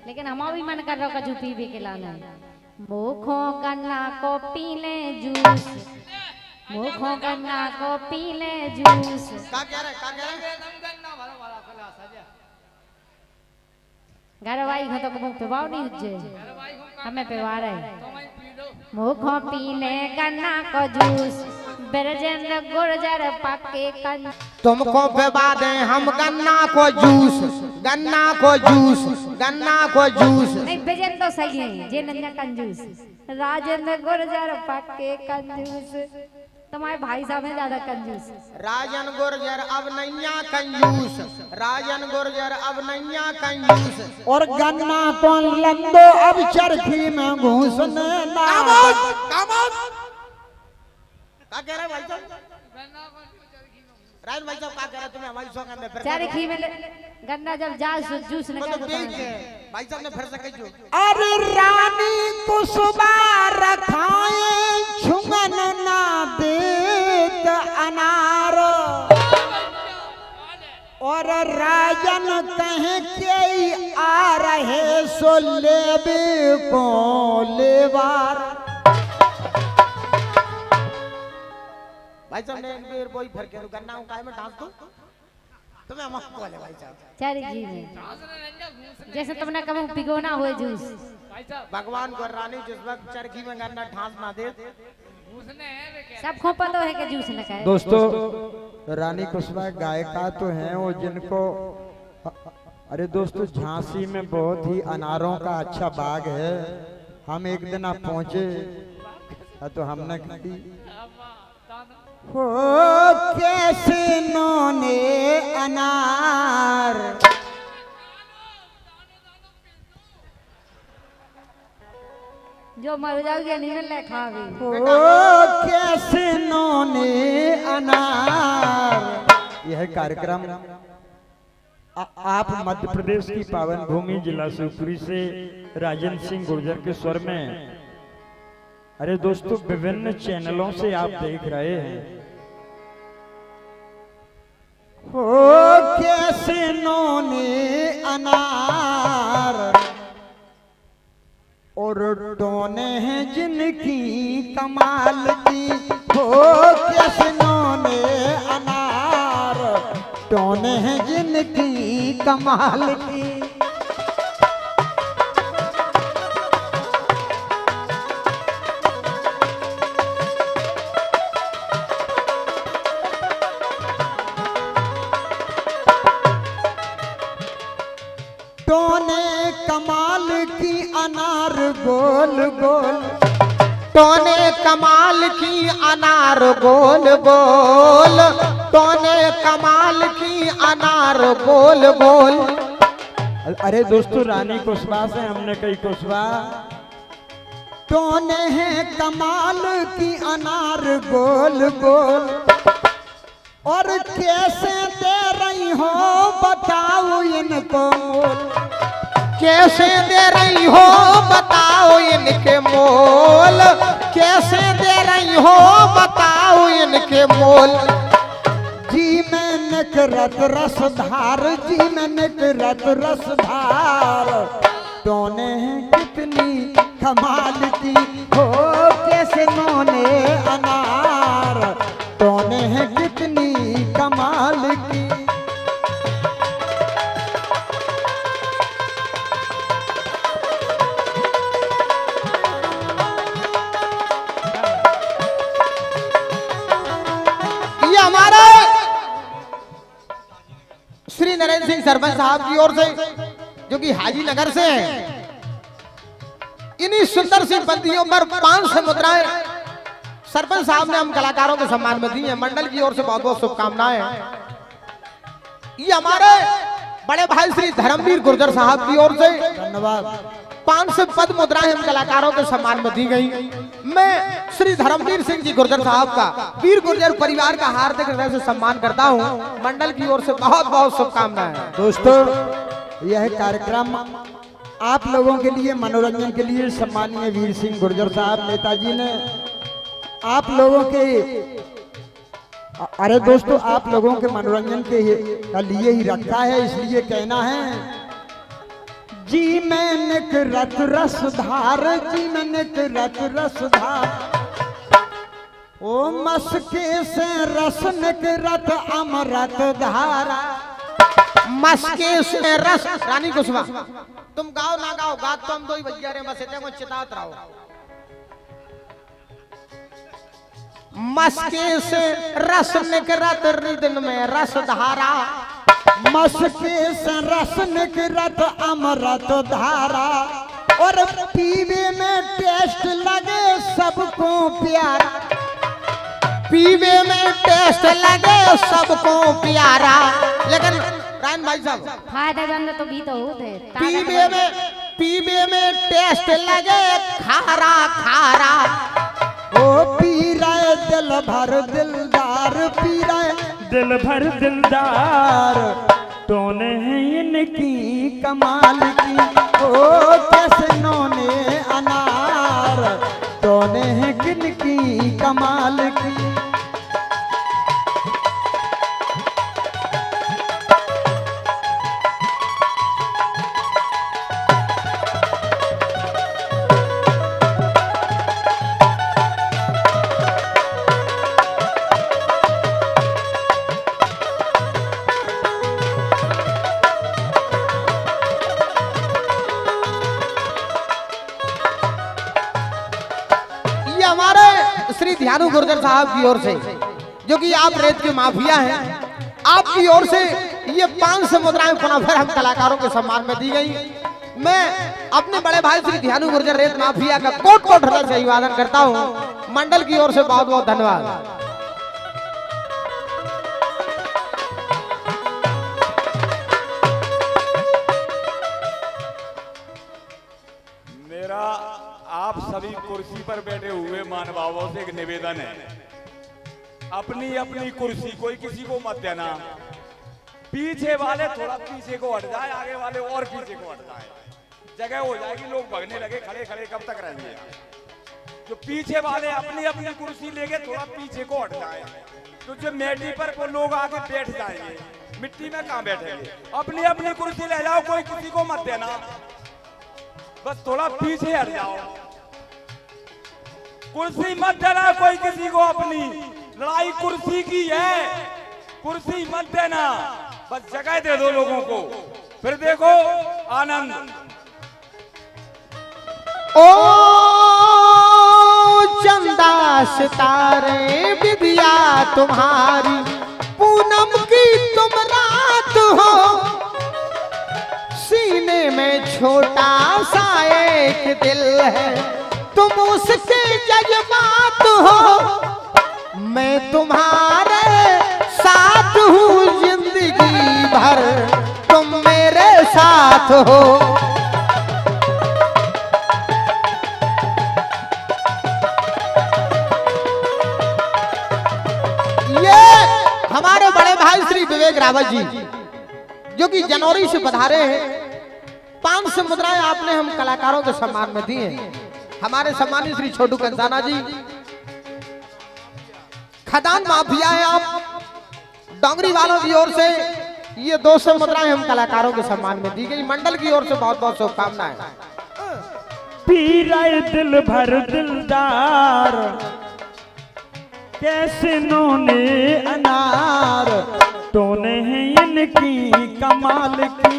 लेकिन हमारा भी मन कर रहा कजू पीवे के लाना। मोखो गन्ना को पी ले जूस, मोखो गन्ना को पी ले जूस। का कह रहे घरवाई घो तो मुंह पे बाव नहीं हुज्जे, हमें पे वार है। मोखो पी ले गन्ना को जूस, ब्रजेंद्र गुर्जर पक्के कन। तुमको पिवा दे हम गन्ना को जूस, गन्ना को जूस, गन्ना को जूस। नहीं ब्रजेंद्र तो सही है, जे नन्या कंजूस। राजेंद्र गुर्जर पक्के कंजूस। तुम्हारे भाई साहब हैं ज्यादा कंजूस। राजन गुर्जर अब नैया कंजूस, राजन गुर्जर अब नैया कंजूस। और गन्ना कौन लंदो अब चरखी में घूसने ना। क्या कह रहे भाई साहब? राज भाई साहब क्या कह रहे तुम्हें हमारी सौगंध में फिर चरखी में गन्ना जब जा जूस तो निकल। भाई साहब ने फिर से कही जो अरे रानी कुसुबा रखाए छुमन ना देत अनार। और राजन कहे के आ रहे सो लेबे को लेवार। भाई साहब ने एक वही फिर के गन्ना काय में डांस दो तुम्हें हम बोले भाई साहब चरखी में जैसे तुमने कभी पिगोना हुए जूस। भगवान को रानी जिस वक्त चरखी में गन्ना ठांस ना दे सब को पता है कि जूस न खाए। दोस्तों रानी कुसुमा गायिका तो हैं वो जिनको अरे दोस्तों झांसी में बहुत ही अनारों का अच्छा बाग है। हम एक दिन आप पहुंचे तो हमने कही हो कैसे नोने अनार। जो मर जाओगे नहीं ले खावे। हो कैसे नोने अनार। यह कार्यक्रम आप मध्य प्रदेश की पावन भूमि जिला शिवपुरी से राजेंद्र सिंह गुर्जर के स्वर में अरे दोस्तों विभिन्न चैनलों से आप देख रहे हैं। हो कैसे नोने अनार और टोने हैं जिनकी कमाल की। हो कैसे नोने अनार टोने हैं जिनकी कमाल की। टोने कमाल की अनार गोल गोल। टोने कमाल की अनार गोल गोल, टोने कमाल की अनार गोल गोल। अरे दोस्तों रानी कुसुमा से हमने कही कुसुमा टोने हैं कमाल की अनार गोल गोल। और कैसे दे रही हो बताओ इनको मोल। कैसे दे रही हो बताओ इनके मोल, कैसे दे रही हो बताओ इनके मोल। जी में निकरत रसधार, जी में निकरत रसधार। टोने हैं कितनी कमाल की। हो कैसे नोने अनार टोने हैं कितनी कमाल की। ये हमारे श्री नरेंद्र सिंह सरपंच साहब की ओर से जो कि हाजी नगर से हैं, इन्हीं सुंदर सी बंदियों पर 500 मुद्राएं सरपंच साहब ने हम कलाकारों के सम्मान में दी है। मंडल की ओर से बहुत बहुत शुभकामनाएं। ये हमारे बड़े भाई श्री धर्मवीर गुर्जर साहब की ओर से धन्यवाद। 500 पद मुद्राएं हम कलाकारों के सम्मान में दी गई। मैं श्री धर्मवीर सिंह जी गुर्जर साहब का वीर गुर्जर परिवार का हार्दिक हृदय से सम्मान करता हूं। मंडल की ओर से बहुत बहुत शुभकामनाएं। दोस्तों यह कार्यक्रम आप लोगों के लिए मनोरंजन के लिए सम्मानीय वीर सिंह गुर्जर साहब नेताजी ने आप लोगों के अरे दोस्तों आप लोगों के मनोरंजन के लिए ही रखा है। इसलिए कहना है जी में निकरत रसधार, जी में निकरत रसधार। ओ मस्के से रस निकरत अमृत धारा। मस्के से रस। रानी कुसुमा तुम गाओ ना गाओ, गा तो हम दो ही बज रहे, बस इतने को चितात रहो। मस्के से रस निकरत रिदन में रस धारा। मस्के से रस निकरत अमृत धारा। और पीवे में टेस्ट लगे सबको प्यारा। पीवे में टेस्ट लगे सबको प्यारा। लेकिन रान भाई साहब फायदा जानना तो भी तो होते। पीवे में टेस्ट लगे खारा खारा। ओ पी रहे दिल भर दिलदार, पी रहे दिल भर दिलदार। तूने इनकी कमाल की, ओ कैसे नोने अनार। तूने किनकी कमाल की। श्री ध्यानु गुर्जर साहब की ओर से, जो कि आप रेत के माफिया हैं, आपकी ओर से ये 500 मुद्राएं पुनः फिर हम कलाकारों के सम्मान में दी गई। मैं अपने बड़े भाई श्री ध्यानु गुर्जर रेत माफिया का कोट कोट हृदय से अभिवादन करता हूं। मंडल की ओर से बहुत बहुत धन्यवाद। आप सभी कुर्सी पर बैठे हुए महानुभावों से एक निवेदन है, अपनी अपनी कुर्सी, कोई किसी को मत देना। पीछे वाले थोड़ा पीछे को हट जाए, आगे वाले और पीछे को हट जाए, जगह हो जाएगी। लोग भगने लगे, खड़े खड़े कब तक रहेंगे। जो पीछे वाले अपनी अपनी कुर्सी लेके थोड़ा पीछे को हट जाए, तो जो मेटी पर वो लोग आके बैठ जाएंगे, मिट्टी में कहाँ बैठेंगे। अपनी अपनी कुर्सी ले जाओ, कोई किसी को मत देना, बस थोड़ा पीछे हट जाओ। कुर्सी मत देना कोई किसी को, अपनी लड़ाई कुर्सी की है, कुर्सी मत देना, बस जगह दे दो लोगों को, फिर देखो आनंद। ओ चंदा सितारे विद्या तुम्हारी, पूनम की तुम रात हो, सीने में छोटा सा एक दिल है, तुम उसके जज्बात हो। मैं तुम्हारे साथ हूँ जिंदगी भर, तुम मेरे साथ हो। ये हमारे बड़े भाई श्री विवेक रावत जी, जो कि जनवरी से पधारे हैं, 500 मुद्राएं आपने हम कलाकारों के सम्मान में दी हैं। हमारे सम्मानित श्री छोटू कंसाना जी, खदान माफिया है आप, डोंगरी वालों की ओर से ये 200 मुद्राएं हम कलाकारों के सम्मान में दी गई। मंडल की ओर से बहुत बहुत शुभकामनाएं। पी रहे दिल भर दिलदार, कैसे नोने अनार। तूने इनकी कमाल की।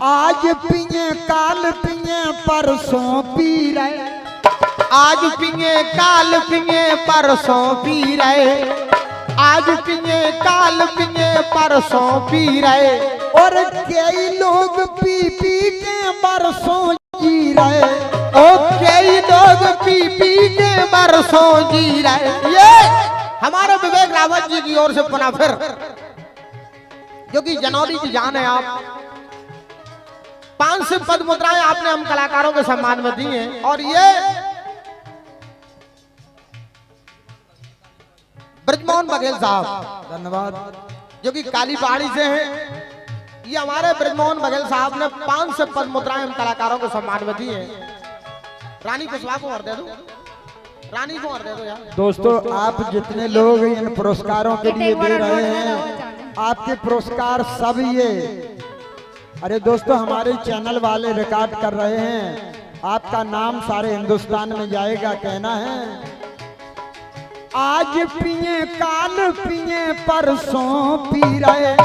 आज पिए काल पिए परसों पी रहे, आज पिए काल पिए परसों पी रहे, आज पिए काल पिए परसों पी रहे। और कई लोग पी पी के बरसों जी रहे। ओ कई लोग पी पी के बरसों जी रहे। ये हमारे विवेक रावत जी की ओर से पुनः फिर, जो कि जनौरी की जान है, आप 500 पद मुद्राएं आपने हम कलाकारों के सम्मान में दी हैं। और ये ब्रजमोहन बघेल साहब, धन्यवाद, जो कि काली पहाड़ी से हैं, ये हमारे ब्रजमोहन बघेल साहब ने 5 से पद मुद्राएं हम कलाकारों को सम्मान में दी है। रानी कुशवाहा को और दे दो, रानी को और दे दो यार। दोस्तों आप जितने लोग इन पुरस्कारों के लिए दे रहे हैं, आपके पुरस्कार सब ये, अरे दोस्तों हमारे चैनल वाले रिकॉर्ड कर रहे हैं, आपका नाम सारे हिंदुस्तान में जाएगा। कहना है आज पिए काल पिए परसों पी रहे,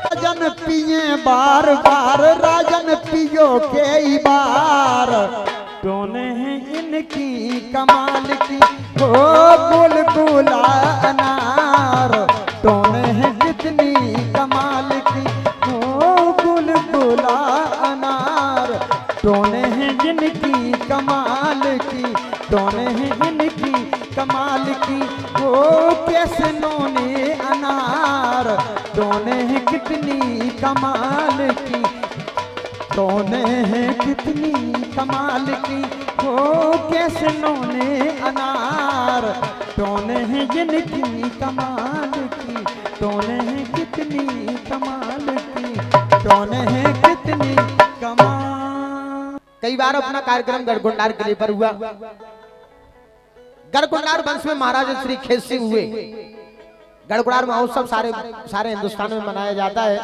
राजन पिए बार बार, राजन पियो के बार, टोने हैं इनकी कमाल की हो बुलबुला अनार, टोने हैं कितनी कमाल की हो बुलबुला अनार, टोने हैं जिनकी कमाल की, टोने हैं इनकी कमाल की हो कैसे नोने अनार, टोने हैं कितनी कमाल की, टोने हैं कितनी कमाल की हो कैसे नोने अनार, टोने हैं जिनकी कमाल की, टोने हैं कितनी कमाल की, टोने हैं कितनी कमाल। कई बार अपना कार्यक्रम गढ़कुंडार किले पर हुआ। गढ़कुंडार वंश में महाराज श्री खेत सिंह हुए। गढ़कुंडार महोत्सव सारे हिंदुस्तान में मनाया जाता है।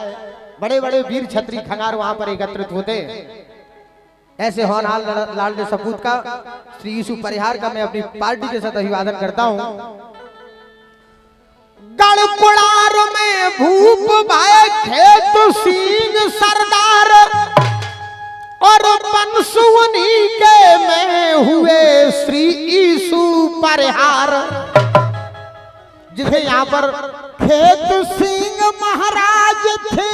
बड़े बड़े वीर छत्री खंगार वहां पर एकत्रित होते हैं। ऐसे होनहार लाडले सपूत का श्री यीशु परिहार का मैं अपनी पार्टी के साथ अभिवादन करता हूं। गढ़कुंडार में भूप भाई खेत सिंह सरदार और पंसुवनी के में हुए श्री यीशु परिहार, जिसे यहाँ पर खेत सिंह महाराज थे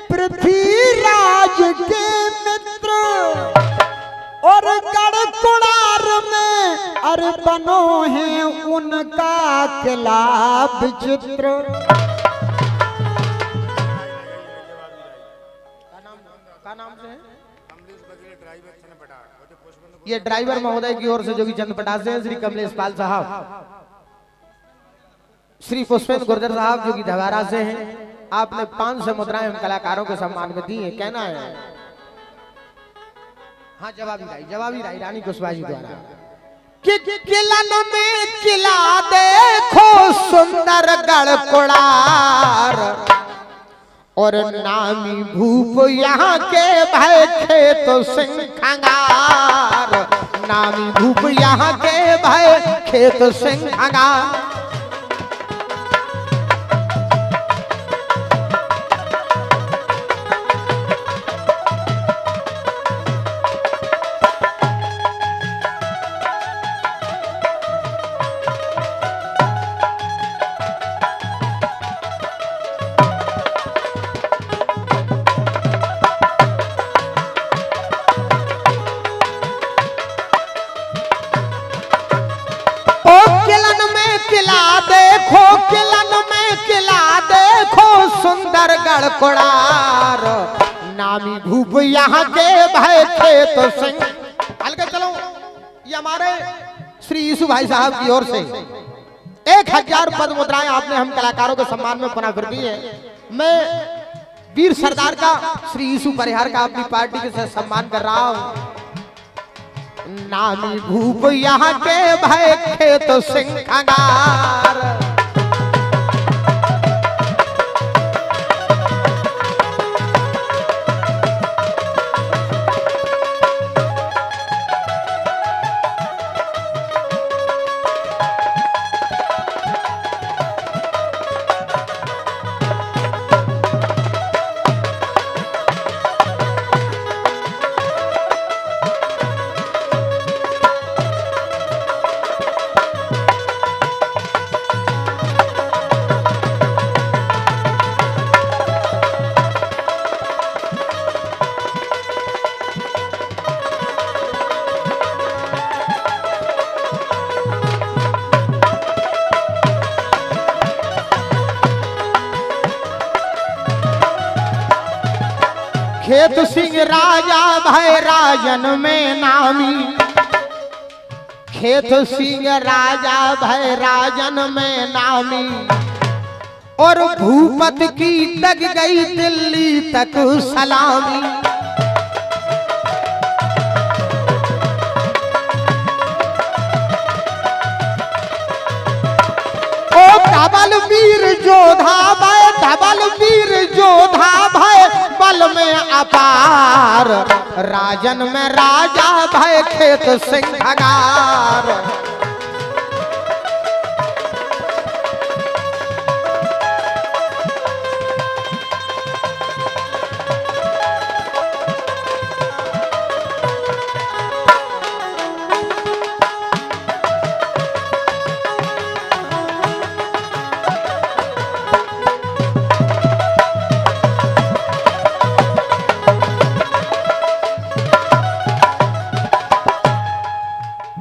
पृथ्वीराज के मित्र, और गढ़कुंडार में अरे बनो है उनका किला विचित्र। का नाम से है? ये ड्राइवर महोदय की ओर से जो कि चंद पटास से श्री कमलेश पाल साहब, श्री पुष्पेंद्र गुर्जर साहब जो कि धवारा से हैं। आपने 500 मुद्राएं हम कलाकारों के सम्मान में दी है। कहना है हाँ जवाबी राय रानी कुशवाहा जी द्वारा कि किलन में किला देखो सुंदर गढ़कुंडार, और नामी भूप यहाँ के भय खेत सिंह खंगार, नामी भूप यहाँ के भय खेत सिंह खंगार। गढ़कुंडार नामी भूप यहाँ के भय खेत सिंह। हल्के चलो, ये हमारे श्री यीशु भाई साहब की ओर से 1000 पद मुद्राएं आपने हम कलाकारों के सम्मान में पुनः कर दी है। मैं वीर सरदार का श्री यीशु परिहार का अपनी पार्टी के साथ सम्मान कर रहा हूं। नामी भूप यहाँ के भय खेत सिंह खंगार, खेत सिंह राजा भय राजन में नामी, खेत सिंह राजा भय राजन में नामी, और भूपत की लग गई दिल्ली तक सलामी। ओ धवल वीर जोधा भय, धवल वीर जोधा भय बल में अपार, राजन में राजा भय खेत सिंहगार।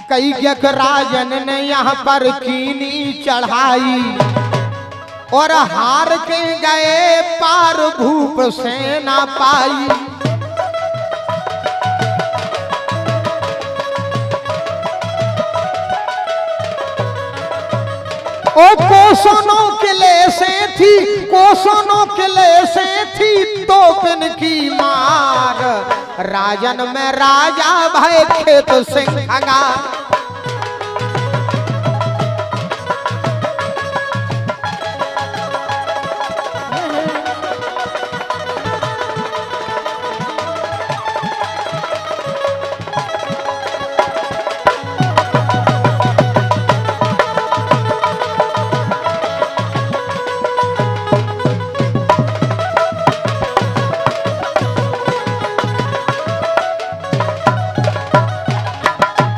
कई यक राजन ने यहाँ पर कीनी चढ़ाई, और हार के गए पार भूप सेना पाई। ओ कोसों किले से थी, कोसों किले से थी तोपन की मार, राजन में राजा भय खेत सिंहगार।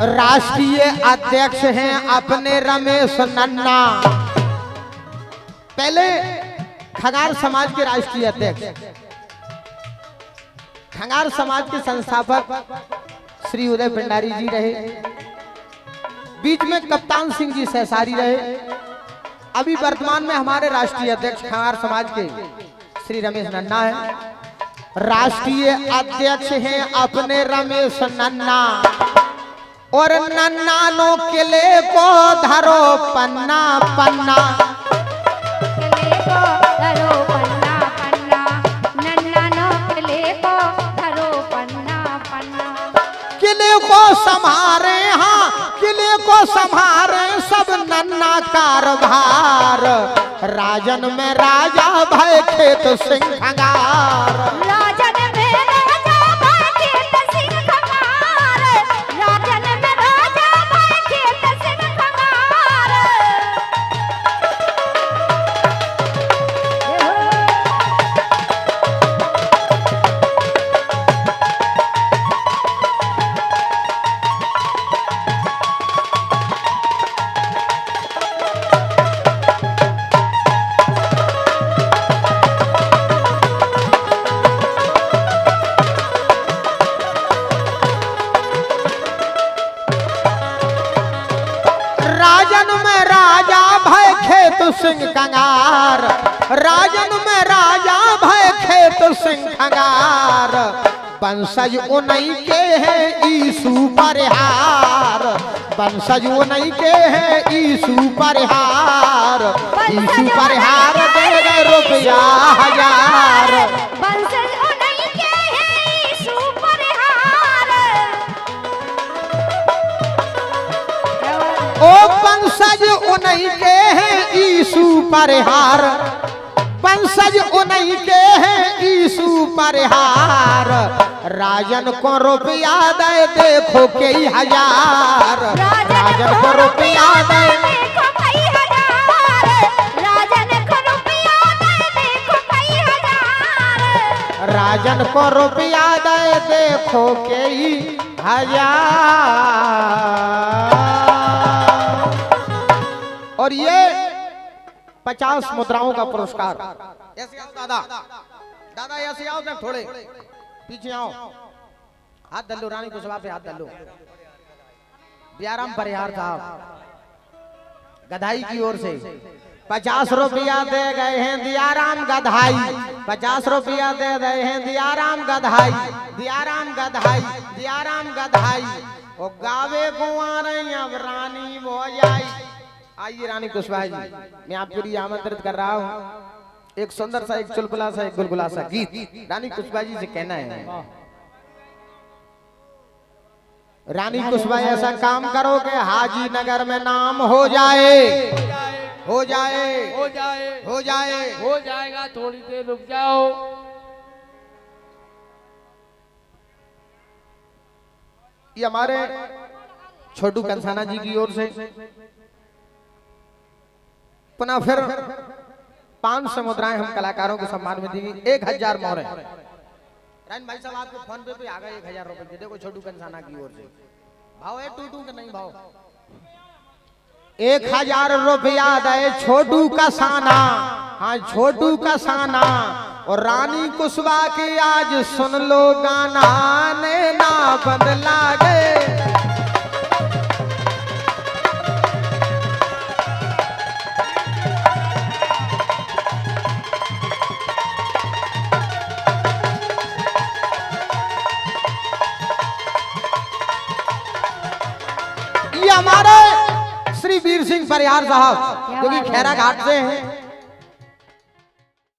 राष्ट्रीय अध्यक्ष हैं अपने रमेश नन्ना, पहले खंगार समाज के राष्ट्रीय अध्यक्ष, खंगार समाज के संस्थापक श्री उदय भंडारी जी रहे, बीच में कप्तान सिंह जी सहसारी रहे, अभी वर्तमान में हमारे राष्ट्रीय अध्यक्ष खंगार समाज के श्री रमेश नन्ना है। राष्ट्रीय अध्यक्ष हैं अपने रमेश नन्ना, और नन्ना नो किले को धरो पन्ना पन्ना, किले को धरो पन्ना पन्ना, नन्ना नो किले को धरो पन्ना पन्ना। किले को संभारे, हाँ किले को संभारे सब नन्ना कारभार, राजन में राजा भय खेत सिंहगार। राजन में राजा भय खेत सिंहगार, राजन में राजा भय खेत सिंहगार। सिंह कंगार, राजन में राजा भय खेत सिंह कंगार, वंशज उन्हीं के हैं ईसु परिहार, वंशज उन्हीं के हैं ईसु परिहार, ईसु परिहार दे गए रुपया 1000। वंशज उन्हीं के हैं ईसु परिहार, ओ वंशज उन्हीं के हैं ईसु परिहार, वंशज उन्हीं के हैं ईसु परिहार, राजन को रुपया दे देखो कई 1000, राजन को रुपया दे देखो कई 1000, राजन को रुपया दे देखो कई 1000, राजन को रुपया दे देखो कई 1000। और ये 50 मुद्राओं का पुरस्कार। ऐसे आओ दादा, दादा ऐसे आओ, जब थोड़े पीछे आओ, हाथ दल्लो, रानी कुशवाहा पे हाथ दल्लो। बियाराम परिहार साहब गधाई की ओर से 50 रुपया दे गए हैं दियाराम गधाई, 50 रुपया दे गए हैं दियाराम गधाई, दियाराम गधाई, दियाराम गधाई। और गावे को आ रही अब रानी वो आई। आइए रानी कुशवाहा जी, मैं आपके लिए आमंत्रित कर रहा हूँ। एक सुंदर सा, एक चुलबुला सा, एक गुलगुला सा गीत रानी कुशवाहा जी से कहना है। रानी कुशवाहा ऐसा काम करो कि हाजी नगर में नाम हो जाए, हो जाए, हो जाए, हो जाए, हो जाएगा। थोड़ी देर रुक जाओ। ये हमारे छोटू कंसाना जी की ओर से पुनः फिर 500 मुद्राएं हम कलाकारों के सम्मान में दी। 1000 मोहरें। रानी भाई साहब आपके फोन पे आ गए 1000 रुपए। देखो छोटू कंसाना की ओर से भाव है, टूटू के नहीं भाव। 1000 रुपया दे छोटू कसाना, हाँ छोटू कसाना। और रानी कुशवाहा की आज सुन लो गाना, नैना बदला गए। ये हमारे श्री वीर सिंह परिहार साहब जो कि खैरा घाट से हैं।